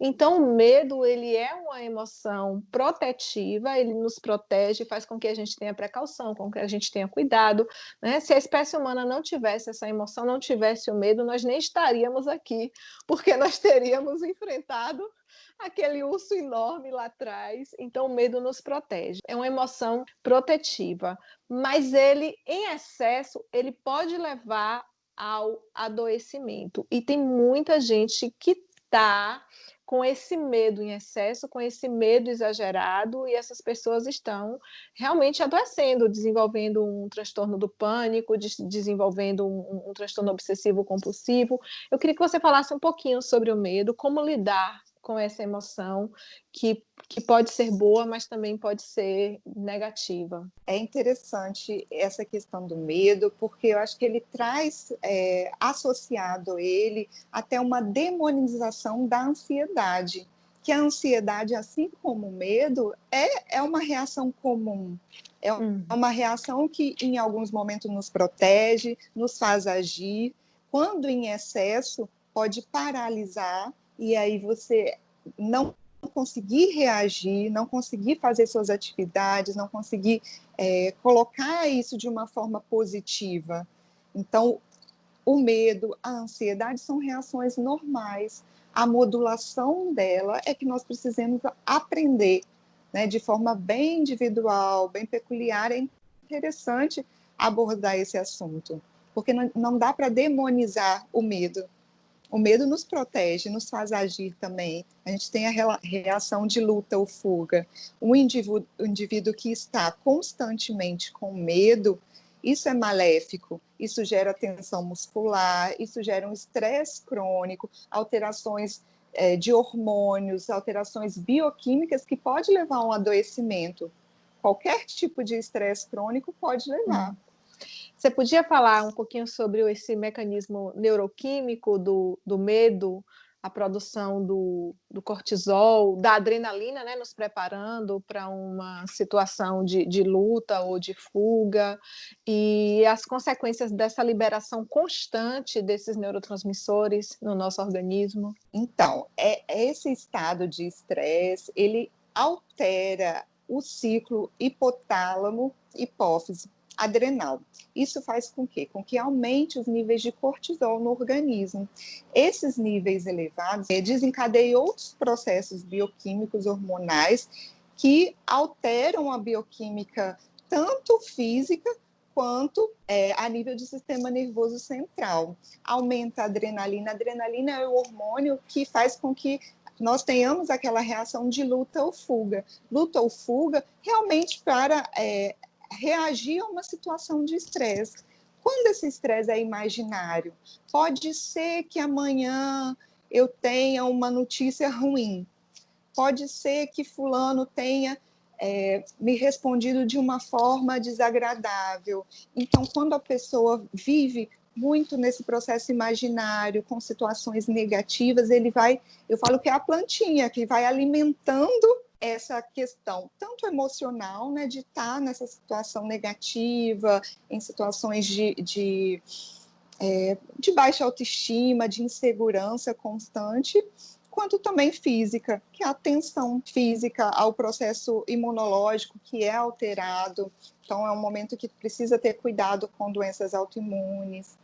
Então, o medo, ele é uma emoção protetiva, ele nos protege, faz com que a gente tenha precaução, com que a gente tenha cuidado, né. Se a espécie humana não tivesse essa emoção, não tivesse o medo, nós nem estaríamos aqui, porque nós teríamos enfrentado aquele urso enorme lá atrás. Então, o medo nos protege. É uma emoção protetiva, mas ele, em excesso, ele pode levar ao adoecimento. E tem muita gente que está com esse medo em excesso, com esse medo exagerado, e essas pessoas estão realmente adoecendo, desenvolvendo um transtorno do pânico, desenvolvendo um transtorno obsessivo compulsivo. Eu queria que você falasse um pouquinho sobre o medo, como lidar com essa emoção que pode ser boa, mas também pode ser negativa. É interessante essa questão do medo, porque eu acho que ele traz associado ele até uma demonização da ansiedade, que a ansiedade, assim como o medo, é uma reação comum, é Uhum. uma reação que em alguns momentos nos protege, nos faz agir, quando em excesso pode paralisar, e aí você não conseguir reagir, não conseguir fazer suas atividades, não conseguir colocar isso de uma forma positiva. Então, o medo, a ansiedade são reações normais. A modulação dela é que nós precisamos aprender, né, de forma bem individual, bem peculiar. É interessante abordar esse assunto, porque não dá para demonizar o medo. O medo nos protege, nos faz agir também. A gente tem a reação de luta ou fuga. O indivíduo que está constantemente com medo, isso é maléfico, isso gera tensão muscular, isso gera um estresse crônico, alterações de hormônios, alterações bioquímicas que pode levar a um adoecimento. Qualquer tipo de estresse crônico pode levar. Você podia falar um pouquinho sobre esse mecanismo neuroquímico do medo, a produção do cortisol, da adrenalina, né, nos preparando para uma situação de luta ou de fuga, e as consequências dessa liberação constante desses neurotransmissores no nosso organismo? Então, esse estado de estresse, ele altera o ciclo hipotálamo-hipófise adrenal. Isso faz com quê? Com que aumente os níveis de cortisol no organismo. Esses níveis elevados desencadeiam outros processos bioquímicos hormonais que alteram a bioquímica tanto física quanto a nível do sistema nervoso central. Aumenta a adrenalina. A adrenalina é o hormônio que faz com que nós tenhamos aquela reação de luta ou fuga. Luta ou fuga realmente para reagir a uma situação de estresse. Quando esse estresse é imaginário, pode ser que amanhã eu tenha uma notícia ruim, pode ser que fulano tenha me respondido de uma forma desagradável. Então, quando a pessoa vive muito nesse processo imaginário, com situações negativas, ele vai, eu falo que é a plantinha que vai alimentando essa questão, tanto emocional, né, de estar nessa situação negativa, em situações de baixa autoestima, de insegurança constante, quanto também física, que é a tensão física ao processo imunológico que é alterado. Então, é um momento que precisa ter cuidado com doenças autoimunes.